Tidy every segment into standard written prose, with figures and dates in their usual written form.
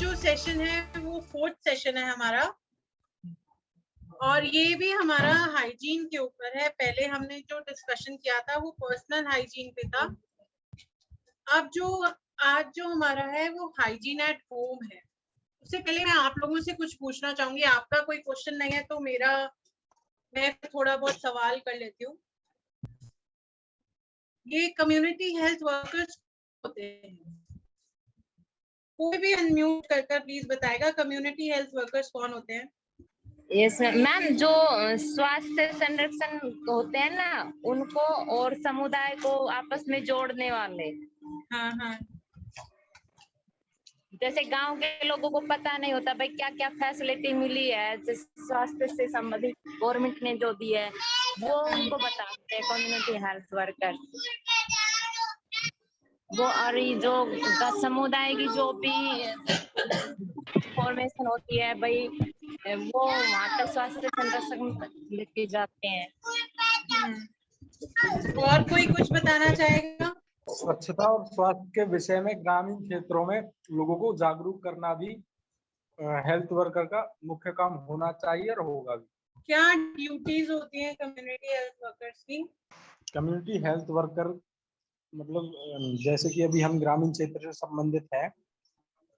जो सेशन है वो 4th सेशन है हमारा और ये भी हमारा हाइजीन के ऊपर है। पहले हमने जो डिस्कशन किया था वो पर्सनल हाइजीन पे था। अब जो आज जो हमारा है वो हाइजीन एट होम है। उससे पहले मैं आप लोगों से कुछ पूछना चाहूंगी। आपका कोई क्वेश्चन नहीं है तो मैं थोड़ा बहुत सवाल कर लेती हूँ। ये कम्युनिटी हेल्थ वर्कर्स होते हैं। कोई भी अनम्यूट कर प्लीज बताएगा कम्युनिटी हेल्थ वर्कर्स कौन होते हैं? यस मैम, जो स्वास्थ्य संरक्षण होते हैं ना, उनको और समुदाय को आपस में जोड़ने वाले। हाँ हाँ। जैसे गांव के लोगों को पता नहीं होता भाई क्या क्या फैसिलिटी मिली है, जैसे स्वास्थ्य से संबंधित गवर्नमेंट ने जो दी है वो उनको बताते हैं कम्युनिटी हेल्थ वर्कर वो। और जो समुदाय की जो भी इंफॉर्मेशन होती है भाई वो वहाँ तक स्वास्थ्य संरक्षण लेके जाते हैं। और कोई कुछ बताना चाहेगा? स्वच्छता और स्वास्थ्य के विषय में ग्रामीण क्षेत्रों में लोगों को जागरूक करना भी हेल्थ वर्कर का मुख्य काम होना चाहिए और होगा भी। क्या ड्यूटीज होती हैं कम्युनिटी हेल्थ वर्कर्स की? कम्युनिटी हेल्थ वर्कर मतलब जैसे कि अभी हम ग्रामीण क्षेत्र से संबंधित हैं,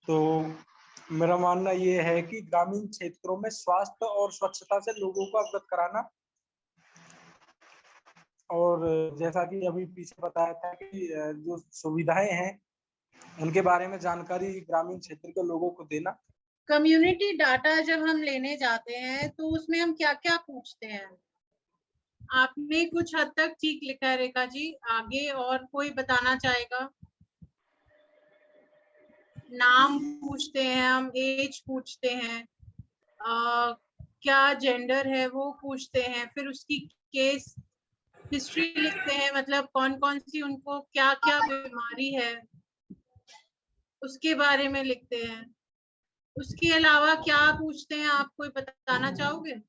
तो मेरा मानना ये है कि ग्रामीण क्षेत्रों में स्वास्थ्य और स्वच्छता से लोगों को अवगत कराना, और जैसा कि अभी पीछे बताया था कि जो सुविधाएं हैं उनके बारे में जानकारी ग्रामीण क्षेत्र के लोगों को देना। कम्युनिटी डाटा जब हम लेने जाते हैं तो उसमें हम क्या क्या पूछते हैं? आपने कुछ हद तक ठीक लिखा है रेखा जी, आगे और कोई बताना चाहेगा? नाम पूछते हैं हम, एज पूछते हैं, क्या जेंडर है वो पूछते हैं, फिर उसकी केस हिस्ट्री लिखते हैं, मतलब कौन कौन सी उनको क्या क्या बीमारी है उसके बारे में लिखते हैं। उसके अलावा क्या पूछते हैं, आप कोई बताना चाहोगे?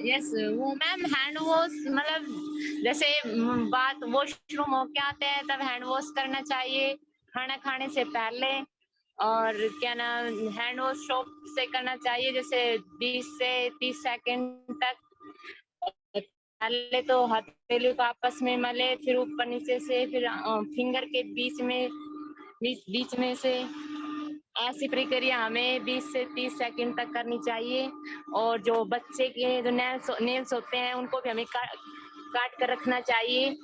यस वो मैम, हैंड वॉश, मतलब जैसे बात वॉशरूम हो के आते हैं तब हैंड वॉश करना चाहिए खाना खाने से पहले। और क्या ना, हैंड वॉश सोप से करना चाहिए, जैसे 20 से 30 सेकंड तक। पहले तो हथेली को आपस में मले, फिर ऊपर नीचे से, फिर फिंगर के बीच में से। ऐसी प्रक्रिया हमें 20 से 30 सेकंड तक करनी चाहिए। और जो बच्चे के जो नेल्स होते हैं उनको भी हमें काट कर रखना चाहिए,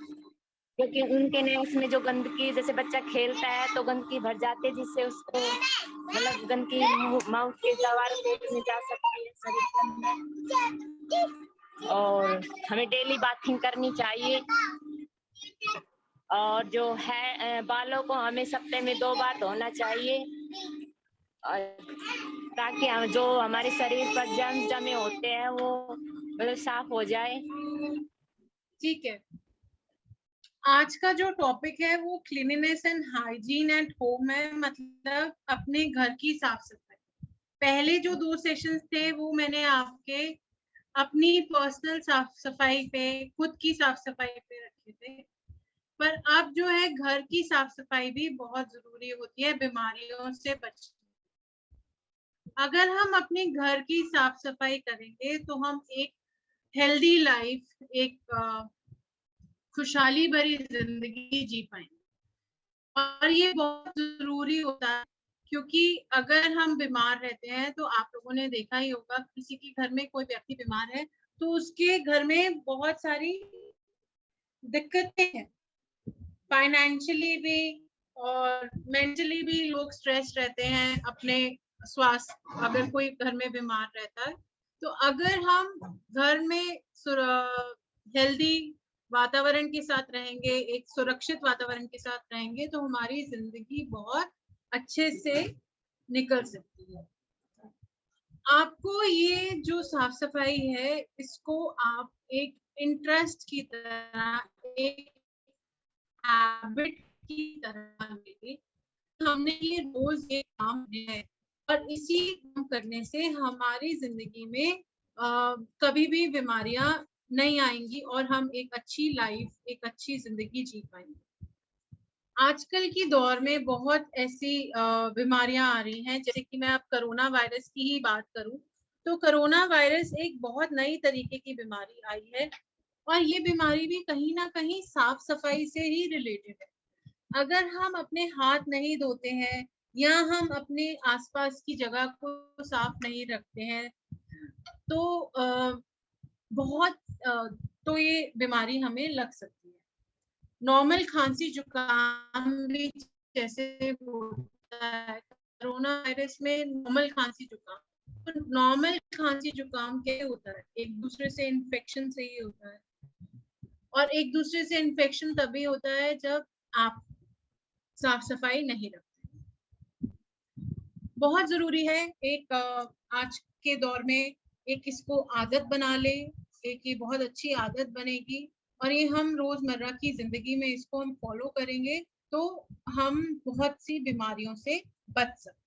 क्योंकि उनके नेल्स में जो गंदगी, जैसे बच्चा खेलता है तो गंदगी भर जाती है, जिससे उसको मतलब गंदगी माउथ के द्वारा पेट में जा सकती है शरीर के अंदर। और हमें डेली बाथिंग करनी चाहिए। और जो है बालों को हमें सप्ताह में 2 बार धोना चाहिए, ताकि हम जो हमारे शरीर पर जर्म जमे होते हैं वो मतलब साफ हो जाए। ठीक है, आज का जो टॉपिक है वो cleanliness and hygiene at home है, मतलब अपने घर की साफ सफाई। पहले जो 2 सेशंस थे वो मैंने आपके अपनी पर्सनल साफ सफाई पे, खुद की साफ सफाई पे रखे थे, पर अब जो है घर की साफ सफाई भी बहुत जरूरी होती है बीमारियों से बचने। अगर हम अपने घर की साफ सफाई करेंगे तो हम एक हेल्दी लाइफ, एक खुशहाली भरी जिंदगी जी पाएंगे। और ये बहुत जरूरी होता है, क्योंकि अगर हम बीमार रहते हैं तो आप लोगों ने देखा ही होगा, किसी के घर में कोई व्यक्ति बीमार है तो उसके घर में बहुत सारी दिक्कतें हैं, फाइनेंशियली भी और मेंटली भी लोग स्ट्रेस रहते हैं अपने स्वास्थ्य। अगर कोई घर में बीमार रहता है तो अगर हम घर में हेल्दी वातावरण के साथ रहेंगे, एक सुरक्षित वातावरण के साथ रहेंगे, तो हमारी जिंदगी बहुत अच्छे से निकल सकती है। आपको ये जो साफ सफाई है इसको आप एक इंटरेस्ट की तरह, एक हैबिट की तरह लेंगे। हमने ये रोज ये काम है और इसी काम करने से हमारी जिंदगी में कभी भी बीमारियां नहीं आएंगी और हम एक अच्छी लाइफ, एक अच्छी जिंदगी जी पाएंगे। आजकल की दौर में बहुत ऐसी बीमारियां आ रही हैं, जैसे कि मैं अब कोरोना वायरस की ही बात करूं तो कोरोना वायरस एक बहुत नई तरीके की बीमारी आई है और ये बीमारी भी कहीं ना कहीं साफ सफाई से ही रिलेटेड है। अगर हम अपने हाथ नहीं धोते हैं या हम अपने आसपास की जगह को साफ नहीं रखते हैं तो बहुत तो ये बीमारी हमें लग सकती है। नॉर्मल खांसी जुकाम भी जैसे होता है, कोरोना वायरस में नॉर्मल खांसी जुकाम, तो नॉर्मल खांसी जुकाम क्या होता है, एक दूसरे से इन्फेक्शन से ही होता है और एक दूसरे से इन्फेक्शन तभी होता है जब आप साफ सफाई नहीं रखते। बहुत जरूरी है एक आज के दौर में एक इसको आदत बना ले, एक ये बहुत अच्छी आदत बनेगी और ये हम रोजमर्रा की जिंदगी में इसको हम फॉलो करेंगे तो हम बहुत सी बीमारियों से बच सकते हैं।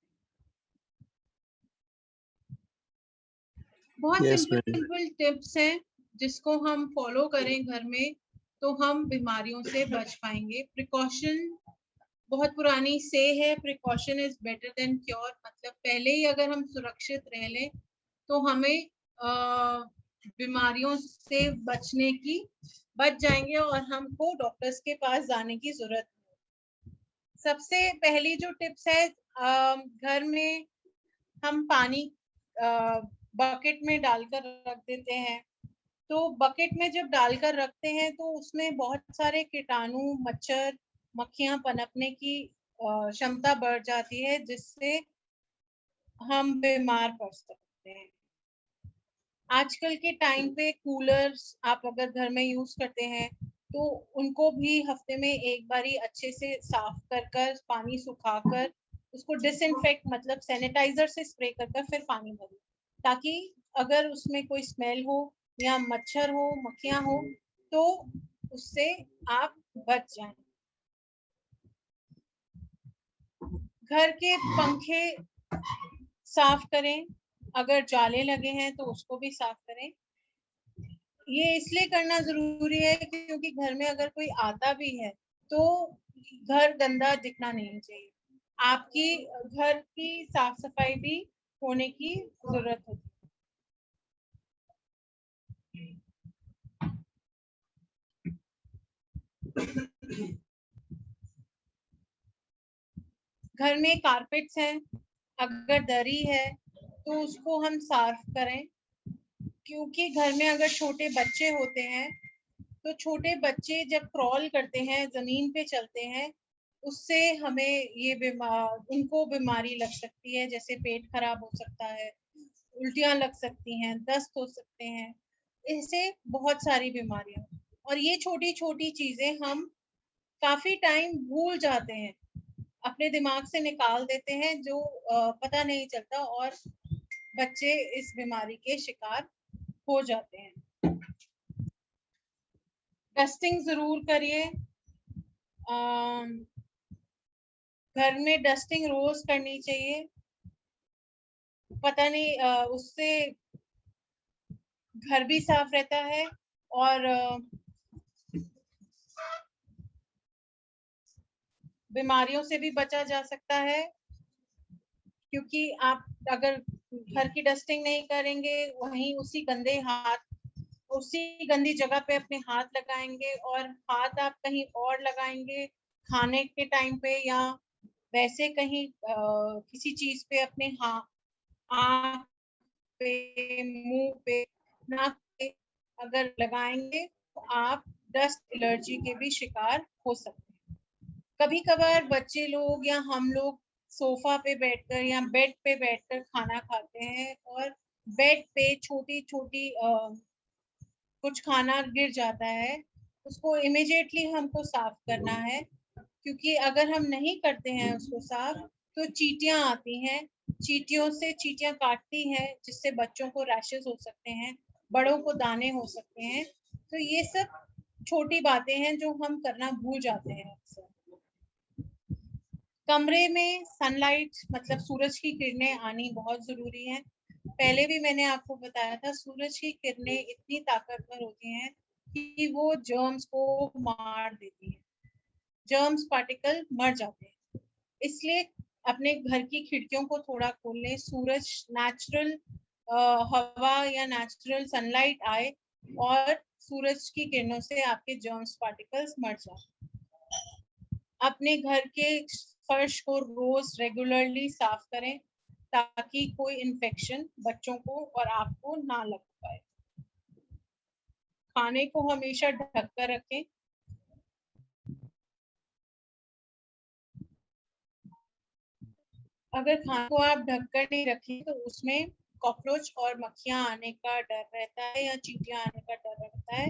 बहुत Yes, simple ma'am. Simple tips हैं जिसको हम फॉलो करें घर में तो हम बीमारियों से बच पाएंगे। प्रिकॉशन बहुत पुरानी से है, precaution is better than cure, मतलब पहले ही अगर हम सुरक्षित रह लें तो हमें बीमारियों से बच जाएंगे और हमको डॉक्टर्स के पास जाने की जरूरत नहीं। सबसे पहली जो टिप्स है, घर में हम पानी बकेट में डालकर रख देते हैं, तो बकेट में जब डालकर रखते हैं तो उसमें बहुत सारे कीटाणु, मच्छर, मक्खियां पनपने की क्षमता बढ़ जाती है जिससे हम बीमार पड़ सकते हैं। आजकल के टाइम पे कूलर्स आप अगर घर में यूज करते हैं तो उनको भी हफ्ते में एक बारी अच्छे से साफ कर पानी सुखाकर उसको डिसइंफेक्ट मतलब सैनिटाइजर से स्प्रे कर फिर पानी भरें, ताकि अगर उसमें कोई स्मेल हो या मच्छर हो, मक्खियां हो तो उससे आप बच जाएं। घर के पंखे साफ करें, अगर जाले लगे हैं तो उसको भी साफ करें। ये इसलिए करना जरूरी है क्योंकि घर में अगर कोई आता भी है तो घर गंदा दिखना नहीं चाहिए। आपकी घर की साफ सफाई भी होने की जरूरत होती है। घर में कारपेट्स हैं, अगर दरी है तो उसको हम साफ करें, क्योंकि घर में अगर छोटे बच्चे होते हैं तो छोटे बच्चे जब क्रॉल करते हैं, जमीन पे चलते हैं, उससे हमें ये उनको बीमारी लग सकती है, जैसे पेट खराब हो सकता है, उल्टियां लग सकती हैं, दस्त हो सकते हैं, इससे बहुत सारी बीमारियां। और ये छोटी छोटी चीजें हम काफी टाइम भूल जाते हैं, अपने दिमाग से निकाल देते हैं, जो पता नहीं चलता और बच्चे इस बीमारी के शिकार हो जाते हैं। डस्टिंग जरूर करिए, घर में डस्टिंग रोज करनी चाहिए। पता नहीं उससे घर भी साफ रहता है और बीमारियों से भी बचा जा सकता है, क्योंकि आप अगर घर की डस्टिंग नहीं करेंगे वहीं उसी गंदी जगह पे अपने हाथ लगाएंगे और हाथ आप कहीं और लगाएंगे खाने के टाइम पे या वैसे कहीं किसी चीज पे अपने आँख पे, मुंह पे, नाक पे अगर लगाएंगे तो आप डस्ट एलर्जी के भी शिकार हो सकते हैं। कभी कभार बच्चे लोग या हम लोग सोफा पे बैठकर या बेड पे बैठकर खाना खाते हैं और बेड पे छोटी छोटी कुछ खाना गिर जाता है, उसको इमिडिएटली हमको साफ करना है, क्योंकि अगर हम नहीं करते हैं उसको साफ तो चींटियां आती हैं, चींटियां काटती हैं जिससे बच्चों को रैशेस हो सकते हैं, बड़ों को दाने हो सकते हैं। तो ये सब छोटी बातें हैं जो हम करना भूल जाते हैं अक्सर। कमरे में सनलाइट मतलब सूरज की किरणें आनी बहुत जरूरी है। पहले भी मैंने आपको बताया था, सूरज की किरणें इतनी ताकतवर होती हैं कि वो जर्म्स को मार देती हैं। जर्म्स पार्टिकल मर जाते हैं। इसलिए अपने घर की खिड़कियों को थोड़ा खोल लें, सूरज नेचुरल हवा या नेचुरल सनलाइट आए और सूरज की किरणों से आपके जर्म्स पार्टिकल्स मर जाए। अपने घर के फर्श को रोज रेगुलरली साफ करें ताकि कोई इन्फेक्शन बच्चों को और आपको ना लग पाए। खाने को हमेशा ढक कर रखें। अगर खाने को आप ढक कर नहीं रखें तो उसमें कॉकरोच और मक्खियां आने का डर रहता है या चींटियां आने का डर रहता है,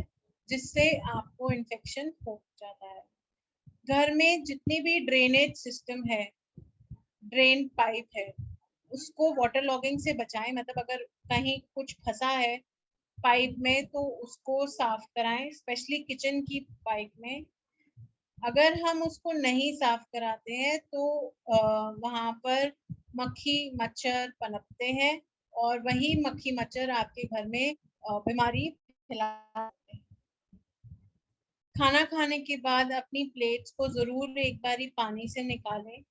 जिससे आपको इन्फेक्शन हो जाता है। घर में जितनी भी ड्रेनेज सिस्टम है, ड्रेन पाइप है, उसको वाटर लॉगिंग से बचाएं। मतलब अगर कहीं कुछ फंसा है पाइप में तो उसको साफ कराएं, स्पेशली किचन की पाइप में। अगर हम उसको नहीं साफ कराते हैं तो वहां पर मक्खी मच्छर पनपते हैं और वही मक्खी मच्छर आपके घर में बीमारी फैलाते हैं। खाना खाने के बाद अपनी प्लेट्स को जरूर एक बारी पानी से निकालें।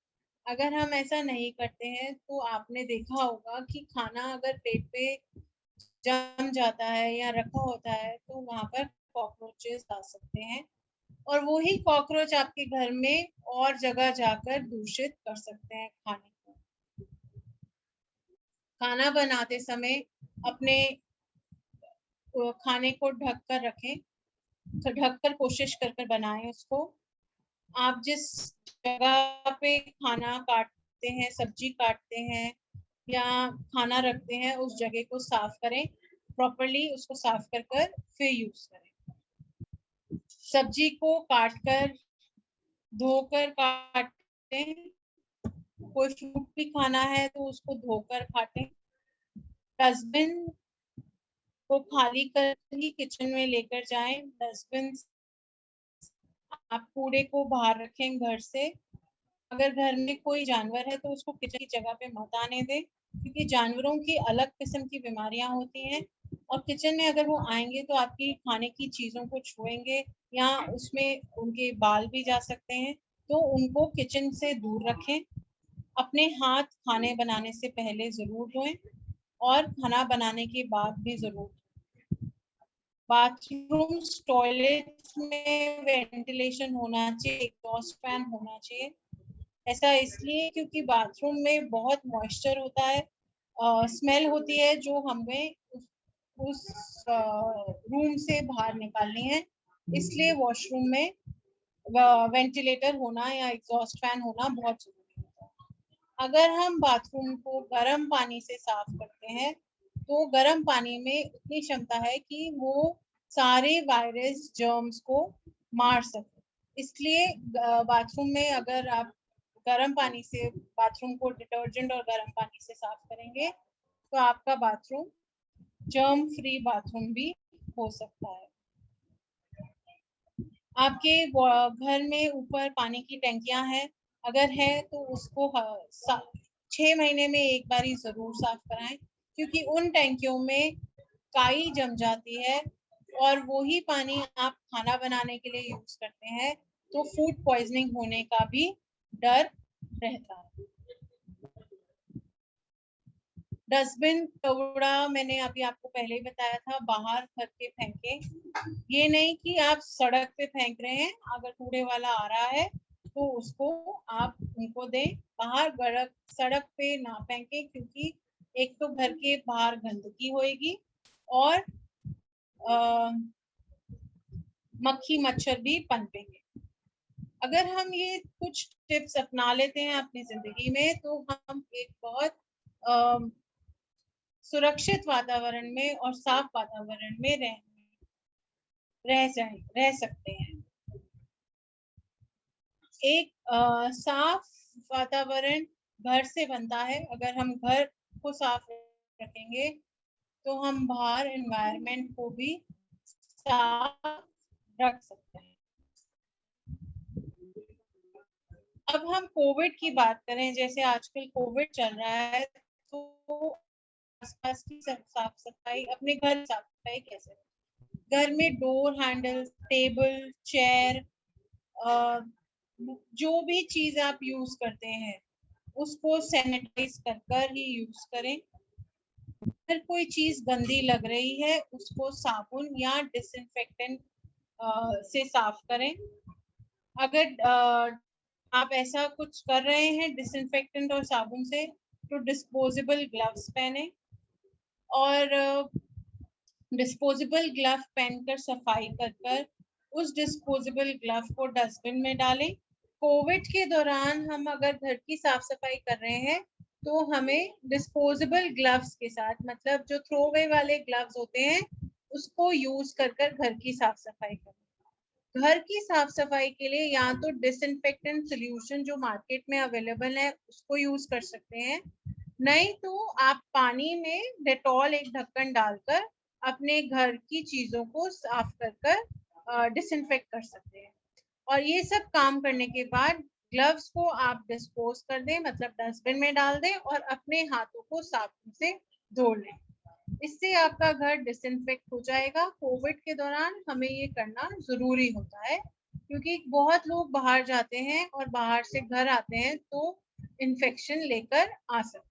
अगर हम ऐसा नहीं करते हैं तो आपने देखा होगा कि खाना अगर प्लेट पे जम जाता है या रखा होता है तो वहां पर कॉकरोचेस आ सकते हैं और वही कॉकरोच आपके घर में और जगह जाकर दूषित कर सकते हैं खाने को। खाना बनाते समय अपने खाने को ढक कर रखें, तो ढक कर कोशिश कर कर बनाएं उसको। आप जिस जगह पे खाना काटते हैं, सब्जी काटते हैं या खाना रखते हैं, उस जगह को साफ करें प्रॉपरली, उसको साफ कर कर फिर यूज करें। सब्जी को काट कर धोकर काटें। कोई फ्रूट भी खाना है तो उसको धोकर काटें। डस्टबिन को खाली कर ही किचन में लेकर जाएं। डस्टबिन आप कूड़े को बाहर रखें घर से। अगर घर में कोई जानवर है तो उसको किचन की जगह पे मत आने दें, क्योंकि जानवरों की अलग किस्म की बीमारियां होती हैं और किचन में अगर वो आएंगे तो आपकी खाने की चीजों को छुएंगे या उसमें उनके बाल भी जा सकते हैं, तो उनको किचन से दूर रखें। अपने हाथ खाने बनाने से पहले जरूर धोएं और खाना बनाने के बाद भी जरूर। बाथरूम्स टॉयलेट्स में वेंटिलेशन होना चाहिए, एग्जॉस्ट फैन होना चाहिए। ऐसा इसलिए क्योंकि बाथरूम में बहुत मॉइस्चर होता है, स्मेल होती है जो हमें उस रूम से बाहर निकालनी है। इसलिए वॉशरूम में वेंटिलेटर होना या एग्जॉस्ट फैन होना बहुत जरूरी होता है। अगर हम बाथरूम को गर्म पानी से साफ करते हैं तो गर्म पानी में उतनी क्षमता है कि वो सारे वायरस जर्म्स को मार सके। इसलिए बाथरूम में अगर आप गर्म पानी से बाथरूम को डिटर्जेंट और गर्म पानी से साफ करेंगे तो आपका बाथरूम जर्म फ्री बाथरूम भी हो सकता है। आपके घर में ऊपर पानी की टंकियां हैं, अगर है तो उसको 6 महीने में एक बारी जरूर साफ कराएं, क्योंकि उन टंकियों में काई जम जाती है और वही पानी आप खाना बनाने के लिए यूज करते हैं तो फूड पॉइजनिंग होने का भी डर रहता है। डस्टबिन कूड़ा मैंने अभी आपको पहले ही बताया था, बाहर घर के फेंके। ये नहीं कि आप सड़क पे फेंक रहे हैं, अगर कूड़े वाला आ रहा है तो उसको आप उनको दें। बाहर सड़क पे ना फेंके, क्योंकि एक तो घर के बाहर गंदगी होएगी और मक्खी मच्छर भी पनपेंगे। अगर हम ये कुछ टिप्स अपना लेते हैं अपनी जिंदगी में तो हम एक बहुत सुरक्षित वातावरण में और साफ वातावरण में रह सकते हैं। एक साफ वातावरण घर से बनता है। अगर हम घर को साफ रखेंगे तो हम बाहर एनवायरनमेंट को भी साफ रख सकते हैं। अब हम कोविड की बात करें, जैसे आजकल कोविड चल रहा है, तो आसपास की साफ सफाई, अपने घर साफ सफाई कैसे? घर में डोर हैंडल, टेबल, चेयर, जो भी चीज आप यूज करते हैं उसको सैनिटाइज कर कर ही यूज करें। अगर कोई चीज गंदी लग रही है उसको साबुन या डिसइंफेक्टेंट से साफ करें। अगर आप ऐसा कुछ कर रहे हैं डिसइंफेक्टेंट और साबुन से तो डिस्पोजेबल ग्लव्स पहने और डिस्पोजेबल ग्लव पहनकर सफाई कर कर उस डिस्पोजेबल ग्लव को डस्टबिन में डालें। कोविड के दौरान हम अगर घर की साफ सफाई कर रहे हैं तो हमें डिस्पोजेबल ग्लव्स के साथ मतलब जो थ्रोवे वाले ग्लव्स होते हैं उसको यूज कर कर घर की साफ सफाई करें। घर की साफ सफाई के लिए या तो डिसइंफेक्टेंट सोल्यूशन जो मार्केट में अवेलेबल है उसको यूज कर सकते हैं, नहीं तो आप पानी में डेटॉल एक ढक्कन डालकर अपने घर की चीजों को साफ कर कर डिसइंफेक्ट कर सकते हैं। और ये सब काम करने के बाद ग्लव्स को आप डिस्पोज कर दें मतलब डस्टबिन में डाल दें और अपने हाथों को साबुन से धो लें। इससे आपका घर डिसइंफेक्ट हो जाएगा। कोविड के दौरान हमें ये करना जरूरी होता है क्योंकि बहुत लोग बाहर जाते हैं और बाहर से घर आते हैं तो इन्फेक्शन लेकर आ सकते हैं।